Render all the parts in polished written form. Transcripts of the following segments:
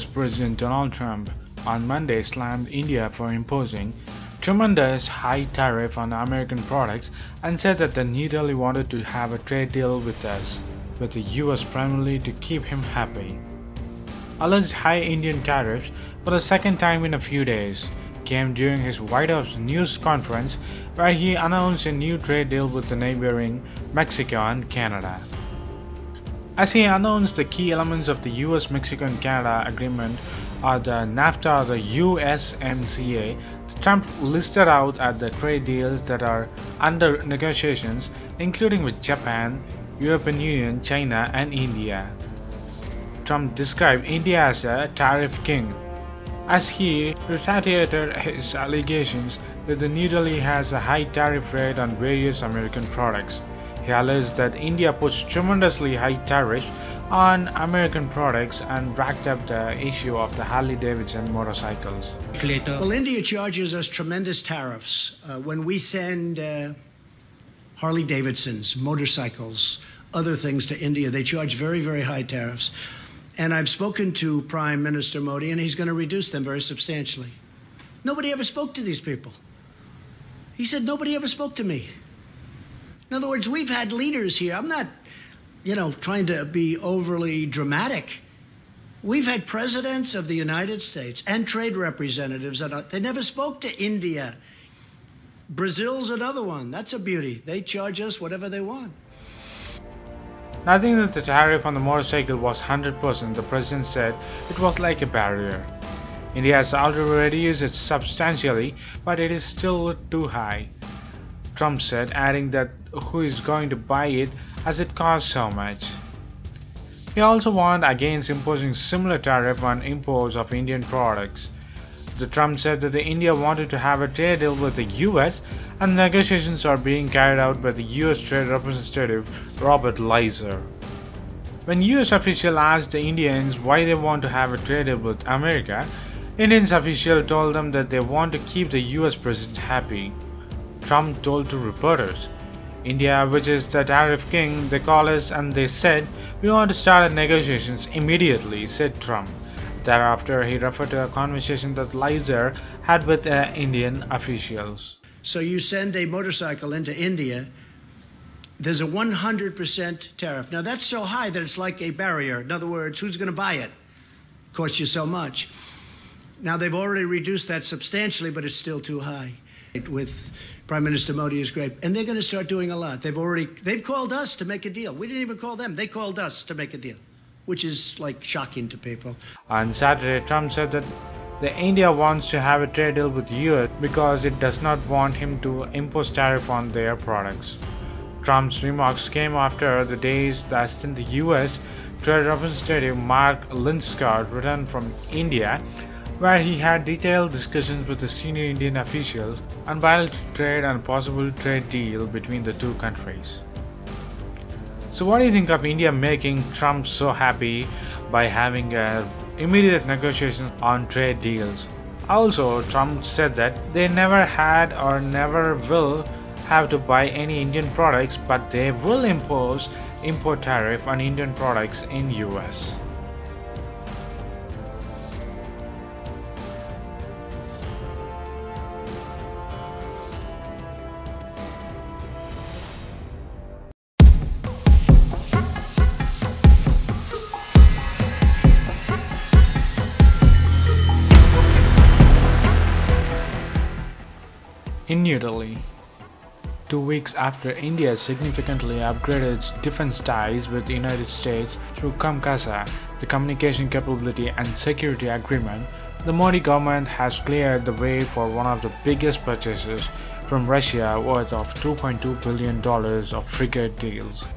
US President Donald Trump on Monday slammed India for imposing tremendous high tariff on American products and said that New Delhi wanted to have a trade deal with us, with the US primarily to keep him happy. Alleged high Indian tariffs for the second time in a few days came during his White House news conference where he announced a new trade deal with the neighboring Mexico and Canada. As he announced the key elements of the US-Mexico and Canada agreement are the NAFTA or the USMCA, Trump listed out the trade deals that are under negotiations, including with Japan, European Union, China and India. Trump described India as a tariff king, as he retaliated his allegations that the New Delhi has a high tariff rate on various American products. He alleged that India puts tremendously high tariffs on American products and racked up the issue of the Harley-Davidson motorcycles. Well, India charges us tremendous tariffs when we send Harley-Davidsons, motorcycles, other things to India. They charge very, very high tariffs. And I've spoken to Prime Minister Modi, and he's going to reduce them very substantially. Nobody ever spoke to these people. He said, nobody ever spoke to me. In other words, we've had leaders here. I'm not, trying to be overly dramatic. We've had presidents of the United States and trade representatives. They never spoke to India. Brazil's another one. That's a beauty. They charge us whatever they want. Nothing that the tariff on the motorcycle was 100%, the president said it was like a barrier. India has already reduced it substantially, but it is still too high, Trump said, adding that who is going to buy it as it costs so much. He also warned against imposing similar tariff on imports of Indian products. The Trump said that India wanted to have a trade deal with the US and negotiations are being carried out by the US Trade Representative Robert Lighthizer. When US officials asked the Indians why they want to have a trade deal with America, Indian officials told them that they want to keep the US president happy. Trump told to reporters, India, which is the tariff king, they call us and they said, we want to start negotiations immediately, said Trump. Thereafter, he referred to a conversation that Lighthizer had with Indian officials. So you send a motorcycle into India, there's a 100% tariff. Now that's so high that it's like a barrier. In other words, who's going to buy it? Costs you so much. Now they've already reduced that substantially, but it's still too high. With Prime Minister Modi is great, and they're going to start doing a lot. They've called us to make a deal. We didn't even call them. They called us to make a deal, which is like shocking to people. On Saturday, Trump said that India wants to have a trade deal with the US because it does not want him to impose tariff on their products. Trump's remarks came after the days that since the US Trade Representative Mark Linscott returned from India, where he had detailed discussions with the senior Indian officials on bilateral trade and possible trade deal between the two countries. So what do you think of India making Trump so happy by having immediate negotiations on trade deals? Also, Trump said that they never had or never will have to buy any Indian products, but they will impose import tariff on Indian products in US. In New Delhi, 2 weeks after India significantly upgraded its defense ties with the United States through COMCASA, the Communication Capability and Security Agreement, the Modi government has cleared the way for one of the biggest purchases from Russia worth of $2.2 billion of frigate deals.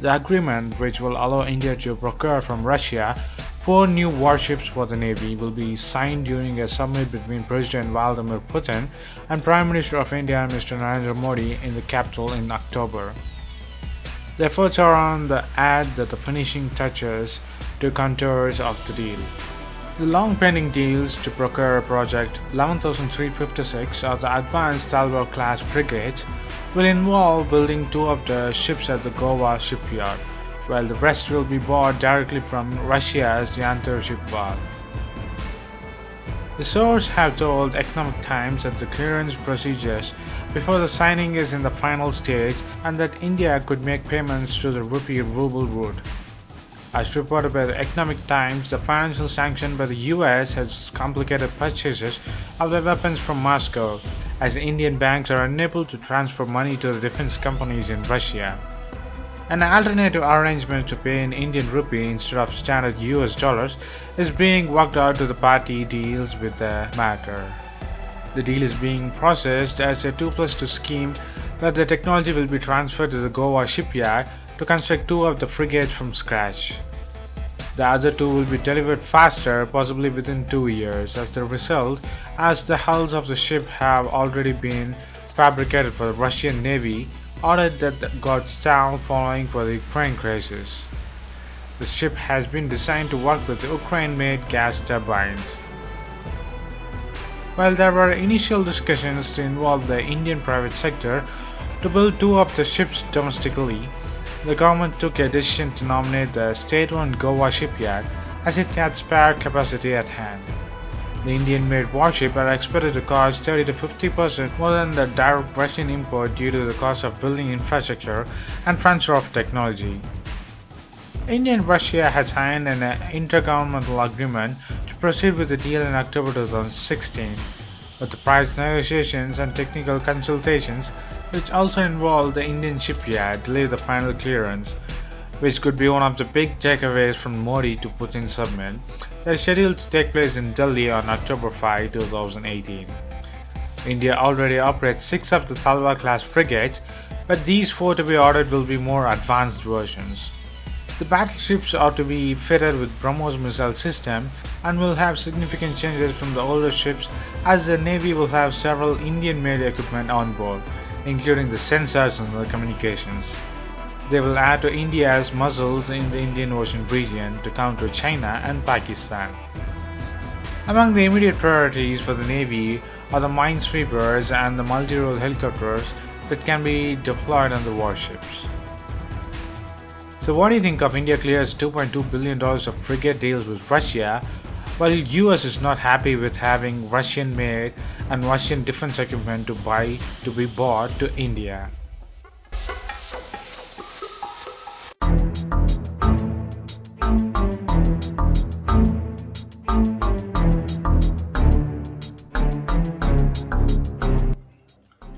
The agreement, which will allow India to procure from Russia 4 new warships for the Navy, will be signed during a summit between President Vladimir Putin and Prime Minister of India Mr. Narendra Modi in the capital in October. The efforts are on the add the finishing touches to contours of the deal. The long-pending deals to procure Project 11356 or the Advanced Talwar-class frigates will involve building 2 of the ships at the Goa shipyard. while the rest will be bought directly from Russia as the Antar-ship bar. The sources have told Economic Times that the clearance procedures before the signing is in the final stage and that India could make payments to the rupee-ruble route. As reported by the Economic Times, the financial sanction by the US has complicated purchases of the weapons from Moscow, as Indian banks are unable to transfer money to the defense companies in Russia. An alternative arrangement to pay in Indian rupee instead of standard US dollars is being worked out to the party deals with the matter. The deal is being processed as a 2+2 scheme where the technology will be transferred to the Goa shipyard to construct 2 of the frigates from scratch. The other 2 will be delivered faster, possibly within 2 years. As the result, as the hulls of the ship have already been fabricated for the Russian Navy, ordered that got stalled following for the Ukraine crisis. The ship has been designed to work with Ukraine-made gas turbines. While there were initial discussions to involve the Indian private sector to build 2 of the ships domestically, the government took a decision to nominate the state-owned Goa shipyard as it had spare capacity at hand. The Indian-made warships are expected to cost 30 to 50% more than the direct Russian import due to the cost of building infrastructure and transfer of technology. India and Russia had signed an intergovernmental agreement to proceed with the deal in October 2016, but the price negotiations and technical consultations, which also involved the Indian shipyard, delayed the final clearance, which could be one of the big takeaways from Modi to Putin summit that is scheduled to take place in Delhi on October 5, 2018. India already operates 6 of the Talwar-class frigates, but these 4 to be ordered will be more advanced versions. The battleships are to be fitted with BrahMos missile system and will have significant changes from the older ships, as the Navy will have several Indian-made equipment on board, including the sensors and the communications. They will add to India's muscles in the Indian Ocean region to counter China and Pakistan. Among the immediate priorities for the Navy are the minesweepers and the multi-role helicopters that can be deployed on the warships. So what do you think of India clears $2.2 billion of frigate deals with Russia, while US is not happy with having Russian-made and Russian defense equipment to be bought to India?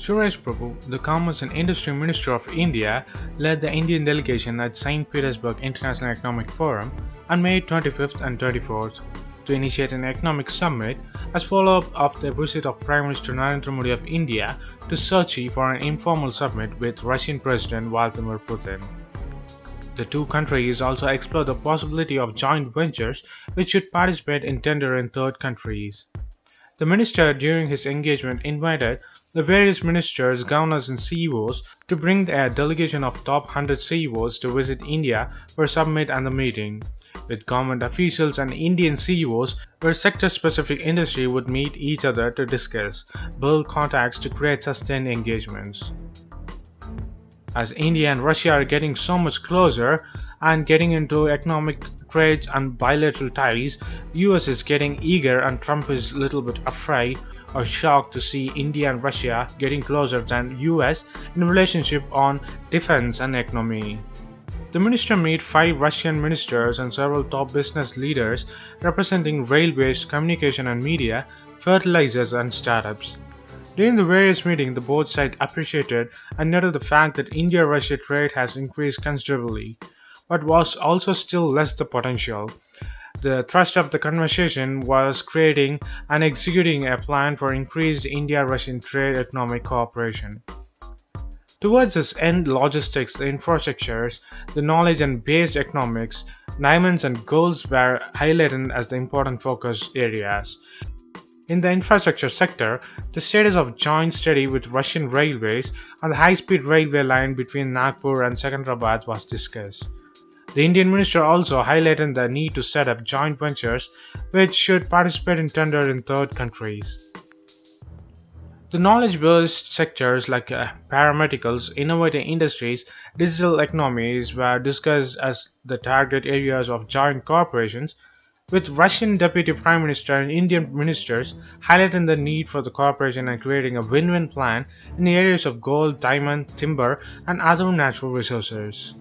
Suresh Prabhu, the Commerce and Industry Minister of India, led the Indian delegation at St. Petersburg International Economic Forum on May 25th and 24th to initiate an economic summit as follow-up of the visit of Prime Minister Narendra Modi of India to Sochi for an informal summit with Russian President Vladimir Putin. The 2 countries also explored the possibility of joint ventures which should participate in tender in third countries. The minister during his engagement invited the various ministers, governors and CEOs to bring a delegation of top 100 CEOs to visit India for a summit and the meeting, with government officials and Indian CEOs where sector-specific industry would meet each other to discuss, build contacts to create sustained engagements. As India and Russia are getting so much closer and getting into economic trades and bilateral ties, US is getting eager and Trump is a little bit afraid or shocked to see India and Russia getting closer than US in relationship on defense and economy. The minister met 5 Russian ministers and several top business leaders representing railways, communication and media, fertilizers and startups. During the various meetings, the both sides appreciated and noted the fact that India-Russia trade has increased considerably, but was also still less the potential. The thrust of the conversation was creating and executing a plan for increased India-Russian trade economic cooperation. Towards this end, logistics, the infrastructures, the knowledge and based economics, diamonds and golds were highlighted as the important focus areas. In the infrastructure sector, the status of joint study with Russian railways and the high-speed railway line between Nagpur and Secunderabad was discussed. The Indian minister also highlighted the need to set up joint ventures which should participate in tender in third countries. The knowledge-based sectors like paramedicals, innovative industries, digital economies were discussed as the target areas of joint cooperations, with Russian Deputy Prime Minister and Indian ministers highlighting the need for the cooperation and creating a win-win plan in the areas of gold, diamond, timber, and other natural resources.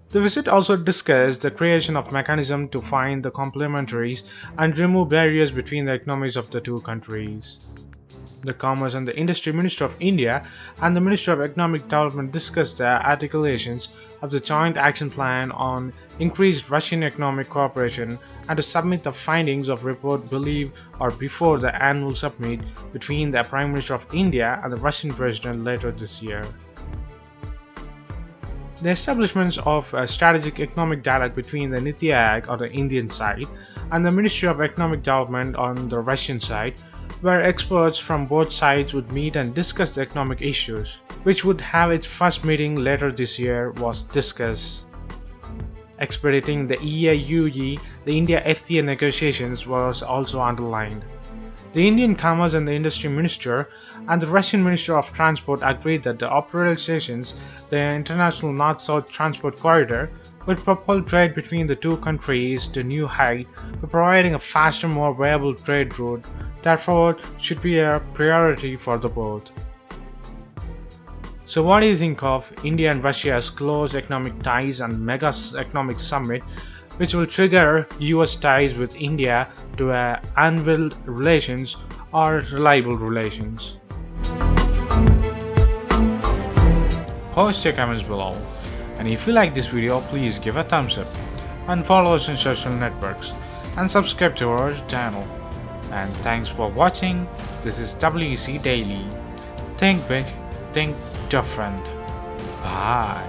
The visit also discussed the creation of mechanisms to find the complementaries and remove barriers between the economies of the two countries. The Commerce and the Industry Minister of India and the Minister of Economic Development discussed the articulations of the Joint Action Plan on increased Russian economic cooperation and to submit the findings of report before the annual summit between the Prime Minister of India and the Russian President later this year. The establishment of a strategic economic dialogue between the Niti Aayog on the Indian side and the Ministry of Economic Development on the Russian side, where experts from both sides would meet and discuss the economic issues, which would have its first meeting later this year, was discussed. Expediting the EIUE, the India FTA negotiations was also underlined. The Indian Commerce and the Industry Minister and the Russian Minister of Transport agreed that the operations, the International North-South Transport Corridor, would propel trade between the two countries to new height by providing a faster, more viable trade route. Therefore, should be a priority for the both. So what do you think of India and Russia's close economic ties and mega economic summit, which will trigger US ties with India to unwilled relations or reliable relations? Post your comments below, and if you like this video, please give a thumbs up and follow us on social networks and subscribe to our channel. And thanks for watching. This is WEC Daily. Think big, think different. Bye.